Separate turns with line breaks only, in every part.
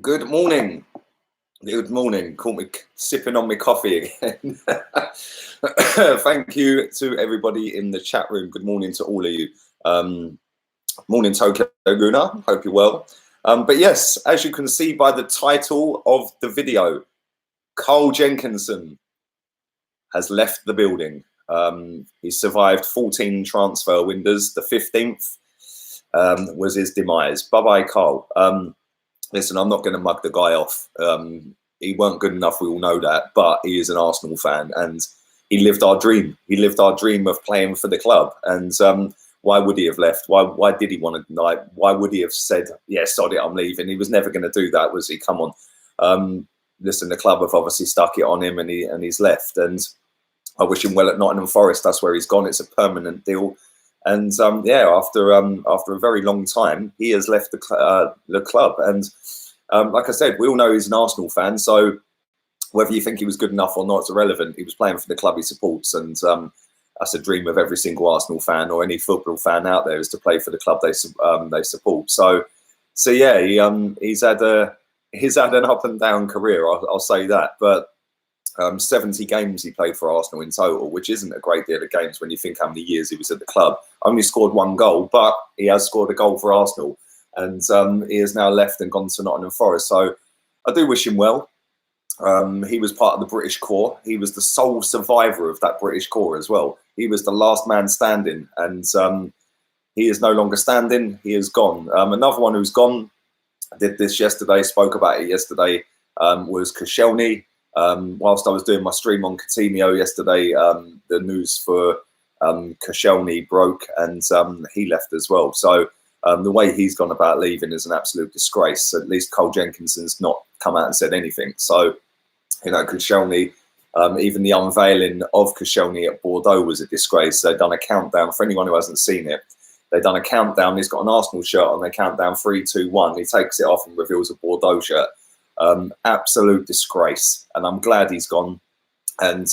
Good morning. Good morning. Caught me sipping on my coffee again. Thank you to everybody in the chat room. Good morning to all of you. Morning, Tokyo Guna. Hope you're well. But yes, as you can see by the title of the video, Carl Jenkinson has left the building. He survived 14 transfer windows. The 15th was his demise. Bye-bye, Carl. Listen, I'm not going to mug the guy off. He weren't good enough, we all know that, but he is an Arsenal fan and he lived our dream. He lived our dream of playing for the club. And why would he have left? Why did he want to, why would he have said, yeah, sod it, I'm leaving? He was never going to do that, was he? Come on. Listen, the club have obviously stuck it on him and he's left. And I wish him well at Nottingham Forest. That's where he's gone. It's a permanent deal. And yeah, after a very long time, he has left the club. And like I said, we all know he's an Arsenal fan. So whether you think he was good enough or not, it's irrelevant. He was playing for the club he supports, and that's a dream of every single Arsenal fan or any football fan out there, is to play for the club they support. So yeah, he's had an up and down career. I'll say that, but. 70 games he played for Arsenal in total, which isn't a great deal of games when you think how many years he was at the club. Only scored one goal, but he has scored a goal for Arsenal, and he has now left and gone to Nottingham Forest. So I do wish him well. He was part of the British Corps. He was the sole survivor of that British Corps as well. He was the last man standing, and he is no longer standing. He is gone. Another one who's gone, I did this yesterday, spoke about it yesterday, was Koscielny. Whilst I was doing my stream on Coutinho yesterday, the news for Koscielny broke, and he left as well. So the way he's gone about leaving is an absolute disgrace. At least Cole Jenkinson's not come out and said anything. So, you know, Koscielny, even the unveiling of Koscielny at Bordeaux was a disgrace. They've done a countdown. For anyone who hasn't seen it, they've done a countdown. He's got an Arsenal shirt on. They count down 3, 2, 1. He takes it off and reveals a Bordeaux shirt. Absolute disgrace, and I'm glad he's gone. And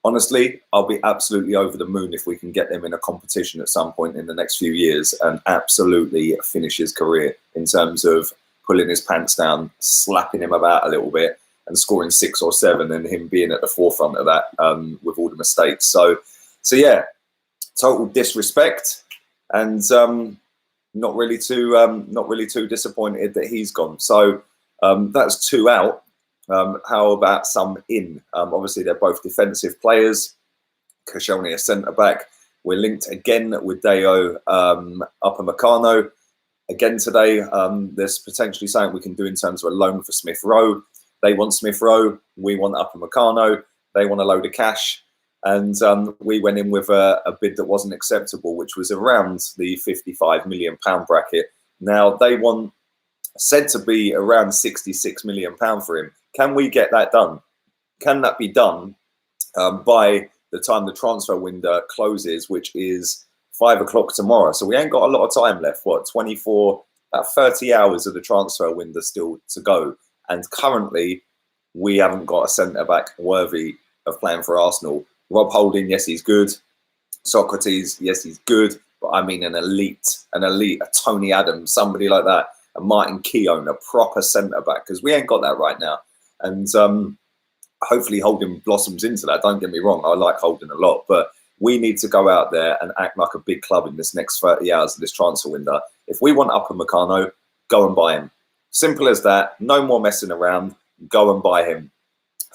honestly, I'll be absolutely over the moon if we can get him in a competition at some point in the next few years and absolutely finish his career in terms of pulling his pants down, slapping him about a little bit and scoring 6 or 7, and him being at the forefront of that with all the mistakes. So yeah, total disrespect, and not really too disappointed that he's gone. So that's 2 out. How about some in? Obviously, they're both defensive players. Koscielny, a centre-back. We're linked again with Deo Upamecano. Again today, there's potentially something we can do in terms of a loan for Smith Rowe. They want Smith Rowe. We want Upamecano. They want a load of cash. And we went in with a bid that wasn't acceptable, which was around the £55 million bracket. Now, they want said to be around £66 million for him. Can we get that done? Can that be done by the time the transfer window closes, which is 5 o'clock tomorrow? So we ain't got a lot of time left. What, 30 hours of the transfer window still to go. And currently, we haven't got a centre-back worthy of playing for Arsenal. Rob Holding, yes, he's good. Socrates, yes, he's good. But I mean an elite, a Tony Adams, somebody like that. A Martin Keown, a proper centre-back, because we ain't got that right now. And hopefully Holding blossoms into that. Don't get me wrong, I like Holding a lot, but we need to go out there and act like a big club in this next 30 hours of this transfer window. If we want Upamecano, go and buy him. Simple as that. No more messing around. Go and buy him.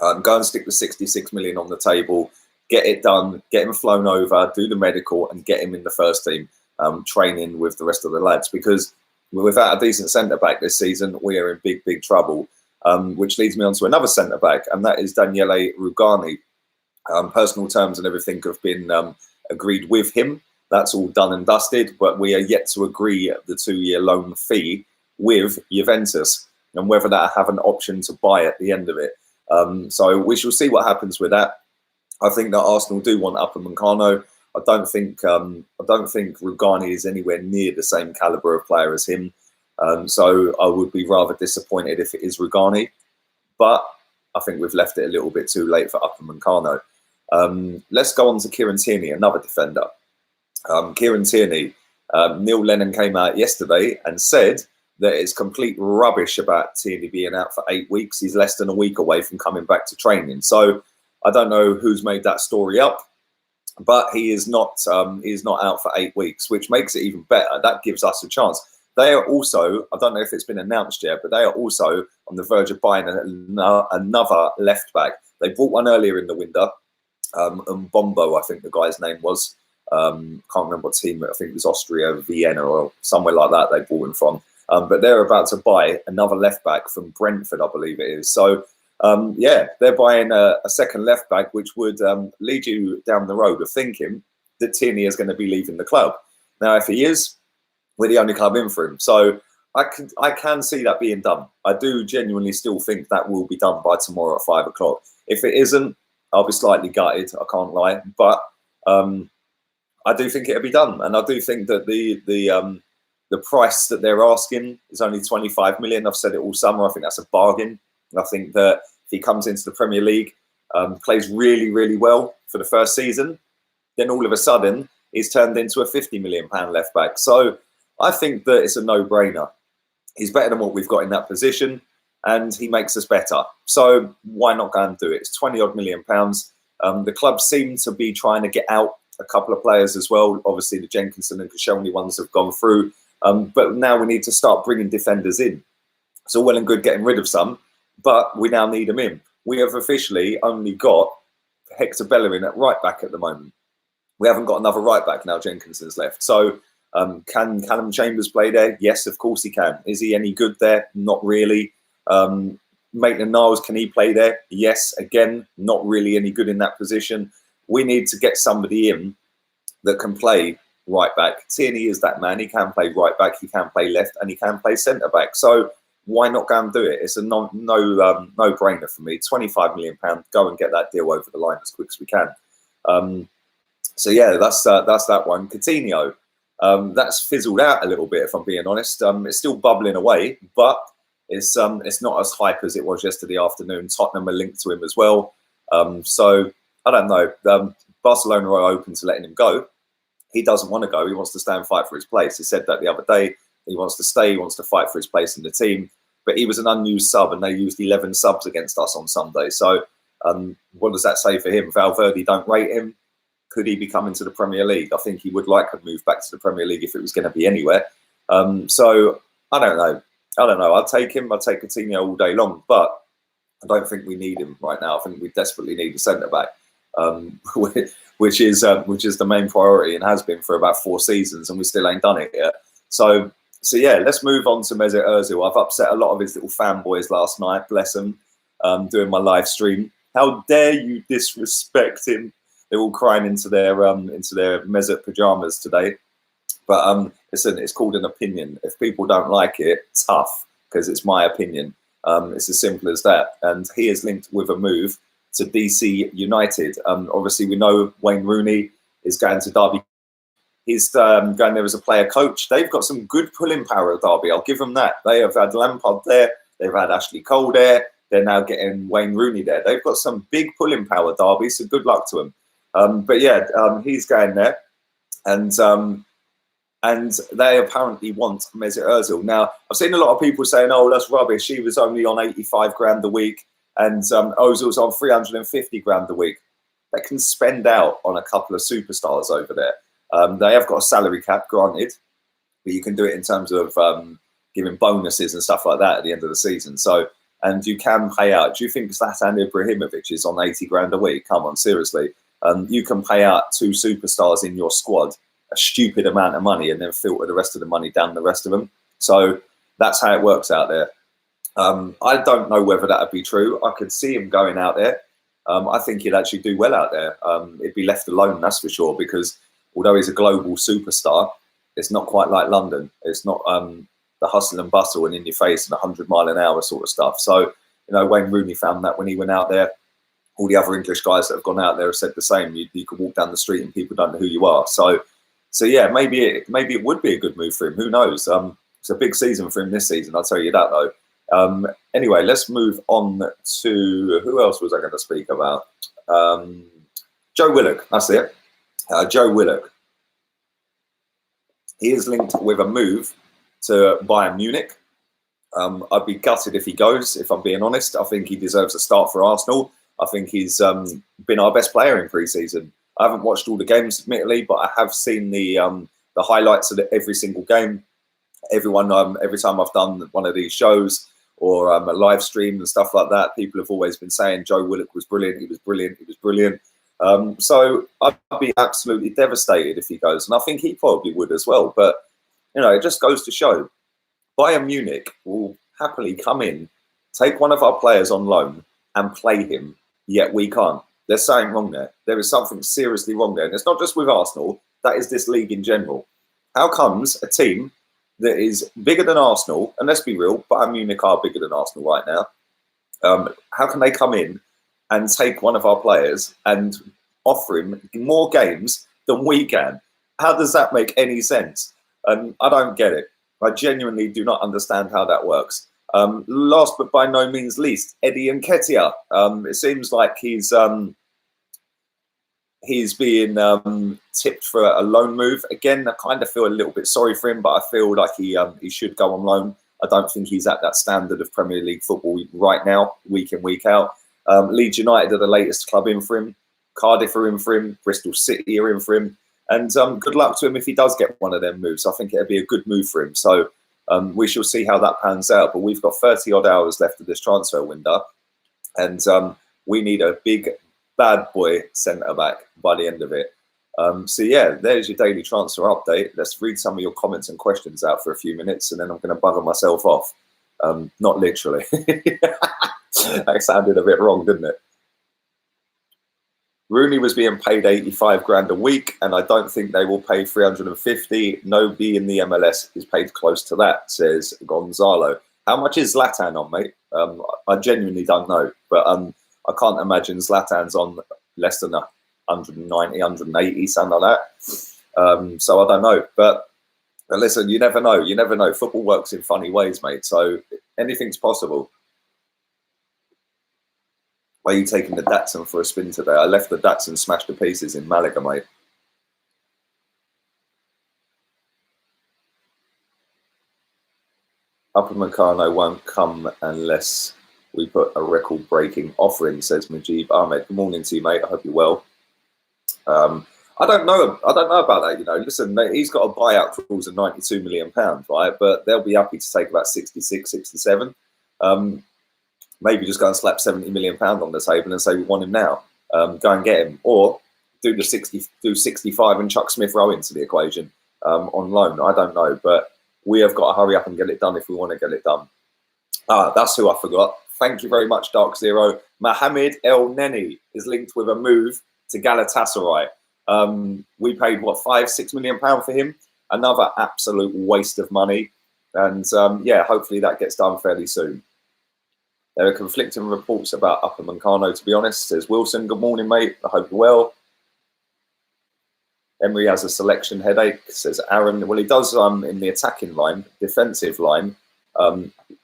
Go and stick the 66 million on the table. Get it done. Get him flown over. Do the medical and get him in the first team, training with the rest of the lads, because without a decent centre-back this season, we are in big, big trouble, which leads me on to another centre-back, and that is Daniele Rugani. Personal terms and everything have been agreed with him. That's all done and dusted, but we are yet to agree the 2-year loan fee with Juventus, and whether that have an option to buy at the end of it. So we shall see what happens with that. I think that Arsenal do want Upamecano. I don't think Rugani is anywhere near the same caliber of player as him. So I would be rather disappointed if it is Rugani. But I think we've left it a little bit too late for Upamecano. Let's go on to Kieran Tierney, another defender. Kieran Tierney, Neil Lennon came out yesterday and said that it's complete rubbish about Tierney being out for 8 weeks. He's less than a week away from coming back to training. So I don't know who's made that story up, but he is not out for 8 weeks, which makes it even better. That gives us a chance. They are also, I don't know if it's been announced yet, but they are also on the verge of buying another left back. They bought one earlier in the window, Bombo, I think the guy's name was. Can't remember what team, I think it was Austria, Vienna, or somewhere like that they bought him from. But they're about to buy another left back from Brentford, I believe it is. So, yeah, they're buying a second left back, which would lead you down the road of thinking that Tierney is going to be leaving the club. Now, if he is, we're the only club in for him. So I can see that being done. I do genuinely still think that will be done by tomorrow at 5 o'clock. If it isn't, I'll be slightly gutted. I can't lie. But I do think it'll be done. And I do think that the price that they're asking is only 25 million. I've said it all summer. I think that's a bargain. And I think that if he comes into the Premier League, plays really, really well for the first season, then all of a sudden he's turned into a £50 million left back. So I think that it's a no-brainer. He's better than what we've got in that position, and he makes us better. So why not go and do it? It's 20-odd million pounds. The club seem to be trying to get out a couple of players as well. Obviously, the Jenkinson and Koscielny ones have gone through. But now we need to start bringing defenders in. It's all well and good getting rid of some, but we now need them in. We have officially only got Hector Bellerin at right back at the moment. We haven't got another right back now. Jenkinson's left. So can Callum Chambers play there? Yes, of course he can. Is he any good there? Not really. Maitland-Niles, can he play there? Yes, again, not really any good in that position. We need to get somebody in that can play right back. Tierney is that man. He can play right back, he can play left, and he can play centre back. So why not go and do it? It's a no brainer for me. £25 million. Go and get that deal over the line as quick as we can. So yeah, that's that one. Coutinho, that's fizzled out a little bit, if I'm being honest. It's still bubbling away, but it's not as hype as it was yesterday afternoon. Tottenham are linked to him as well. So I don't know. Barcelona are open to letting him go. He doesn't want to go. He wants to stay and fight for his place. He said that the other day. He wants to stay. He wants to fight for his place in the team. But he was an unused sub, and they used 11 subs against us on Sunday. So what does that say for him? Valverde don't rate him. Could he be coming to the Premier League? I think he would like to move back to the Premier League if it was going to be anywhere. So I don't know. I'll take him. I'll take Coutinho all day long. But I don't think we need him right now. I think we desperately need a centre back. Which is the main priority and has been for about 4 seasons, and we still ain't done it yet. So yeah, let's move on to Mesut Ozil. I've upset a lot of his little fanboys last night, bless them, doing my live stream. How dare you disrespect him? They're all crying into their Mesut pajamas today. But listen, it's called an opinion. If people don't like it, tough, because it's my opinion. It's as simple as that. And he is linked with a move to DC United. Obviously, we know Wayne Rooney is going to Derby. He's going there as a player coach. They've got some good pulling power at Derby. I'll give them that. They have had Lampard there. They've had Ashley Cole there. They're now getting Wayne Rooney there. They've got some big pulling power, Derby, so good luck to them. But yeah, he's going there. And they apparently want Mesut Ozil. Now, I've seen a lot of people saying, oh, that's rubbish. He was only on 85 grand a week. And Ozil's on 350 grand a week. They can spend out on a couple of superstars over there. They have got a salary cap, granted, but you can do it in terms of giving bonuses and stuff like that at the end of the season. So, and you can pay out. Do you think Zlatan Ibrahimovic is on 80 grand a week? Come on, seriously. You can pay out 2 superstars in your squad a stupid amount of money and then filter the rest of the money down the rest of them. So that's how it works out there. I don't know whether that would be true. I could see him going out there. I think he'd actually do well out there. He'd be left alone, that's for sure, because although he's a global superstar, it's not quite like London. It's not the hustle and bustle and in your face and 100-mile-an-hour sort of stuff. So, you know, Wayne Rooney found that when he went out there. All the other English guys that have gone out there have said the same. You could walk down the street and people don't know who you are. So yeah, maybe it would be a good move for him. Who knows? It's a big season for him this season. I'll tell you that though. Anyway, let's move on to who else was I going to speak about? Joe Willock. That's it. Joe Willock. He is linked with a move to Bayern Munich. I'd be gutted if he goes, if I'm being honest. I think he deserves a start for Arsenal. I think he's been our best player in pre-season. I haven't watched all the games, admittedly, but I have seen the highlights of every single game. Every time I've done one of these shows or a live stream and stuff like that, people have always been saying Joe Willock was brilliant. He was brilliant. He was brilliant. So I'd be absolutely devastated if he goes, and I think he probably would as well. But it just goes to show Bayern Munich will happily come in, take one of our players on loan and play him, yet we can't. There's something wrong there. There is something seriously wrong there. And it's not just with Arsenal, that is this league in general. How comes a team that is bigger than Arsenal, and let's be real, Bayern Munich are bigger than Arsenal right now, how can they come in and take one of our players and offer him more games than we can? How does that make any sense? And I don't get it. I genuinely do not understand how that works. Last but by no means least, Eddie Nketiah. It seems like he's being tipped for a loan move. Again, I kind of feel a little bit sorry for him, but I feel like he should go on loan. I don't think he's at that standard of Premier League football right now, week in, week out. Leeds United are the latest club in for him. Cardiff are in for him. Bristol City are in for him. And good luck to him if he does get one of them moves. I think it'll be a good move for him. So we shall see how that pans out. But we've got 30 odd hours left of this transfer window. And we need a big, bad boy centre back by the end of it. So yeah, there's your daily transfer update. Let's read some of your comments and questions out for a few minutes, and then I'm going to bugger myself off. Not literally. That sounded a bit wrong, didn't it? Rooney was being paid 85 grand a week, and I don't think they will pay 350. Nobody in the MLS is paid close to that, says Gonzalo. How much is Zlatan on, mate? I genuinely don't know, but I can't imagine Zlatan's on less than 190, 180, something like that. So I don't know. But listen, you never know. You never know. Football works in funny ways, mate. So anything's possible. Why are you taking the Datsun for a spin today? I left the Datsun smashed to pieces in Malaga, mate. Upamecano won't come unless we put a record-breaking offer in, says Majib Ahmed. Good morning to you, mate. I hope you're well. I don't know about that. Listen, he's got a buyout clause of £92 million, right? But they'll be happy to take about 66, 67. Maybe just go and slap £70 million on the table and say we want him now. Go and get him, or do 65 and chuck Smith Rowe into the equation on loan. I don't know, but we have got to hurry up and get it done if we want to get it done. That's who I forgot. Thank you very much, Dark Zero. Mohamed El Neni is linked with a move to Galatasaray. We paid £5-6 million for him. Another absolute waste of money, and yeah, hopefully that gets done fairly soon. There are conflicting reports about Upamecano, to be honest, says Wilson. Good morning, mate. I hope you're well. Emery has a selection headache, says Aaron. Well, he does in the attacking line, defensive line.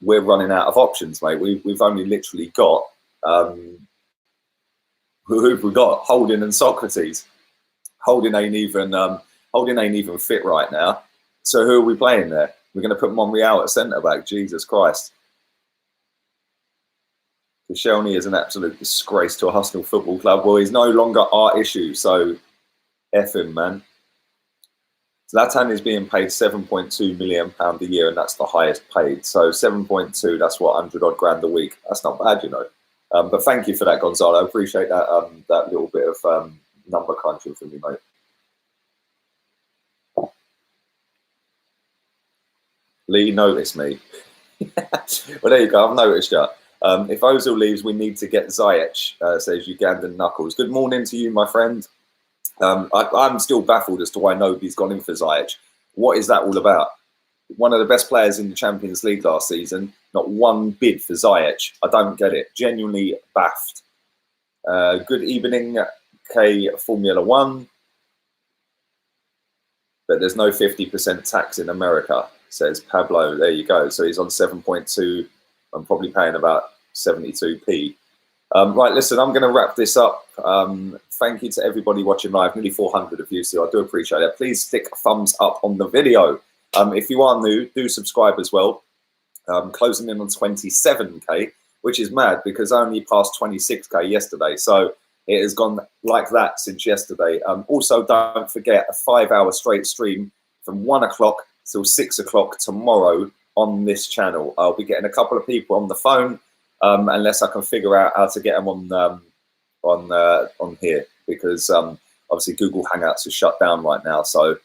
We're running out of options, mate. We've only literally got who've we got? Holding and Socrates. Holding ain't even fit right now. So who are we playing there? We're going to put Monreal at centre back. Jesus Christ. Koscielny is an absolute disgrace to Arsenal Football Club. Well, he's no longer our issue, so F him, man. Zlatan is being paid £7.2 million a year, and that's the highest paid. So 7.2, that's what, 100 odd grand a week. That's not bad, But thank you for that, Gonzalo. I appreciate that that little bit of number crunching for me, mate. Lee noticed me. Well, there you go. I've noticed you. If Ozil leaves, we need to get Ziyech, says Ugandan Knuckles. Good morning to you, my friend. I'm still baffled as to why nobody's gone in for Ziyech. What is that all about? One of the best players in the Champions League last season, not one bid for Ziyech. I don't get it. Genuinely baffed. Good evening, K Formula One. But there's no 50% tax in America, says Pablo. There you go. So he's on 7.2. I'm probably paying about 72p. Right, listen, I'm going to wrap this up. Thank you to everybody watching live, nearly 400 of you, so I do appreciate it. Please stick a thumbs up on the video. If you are new, do subscribe as well. closing in on 27k, which is mad because I only passed 26k yesterday. So it has gone like that since yesterday. Also, don't forget a 5-hour straight stream from 1 o'clock till 6 o'clock tomorrow on this channel. I'll be getting a couple of people on the phone, unless I can figure out how to get them on here, because obviously Google Hangouts is shut down right now. So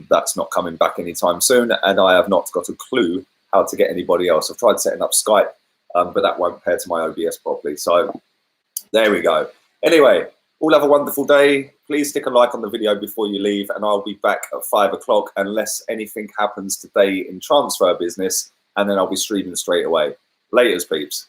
that's not coming back anytime soon, and I have not got a clue how to get anybody else. I've tried setting up Skype, but that won't pair to my OBS properly. So there we go. Anyway, all have a wonderful day. Please stick a like on the video before you leave, and I'll be back at 5 o'clock unless anything happens today in transfer business, and then I'll be streaming straight away. Laters, peeps.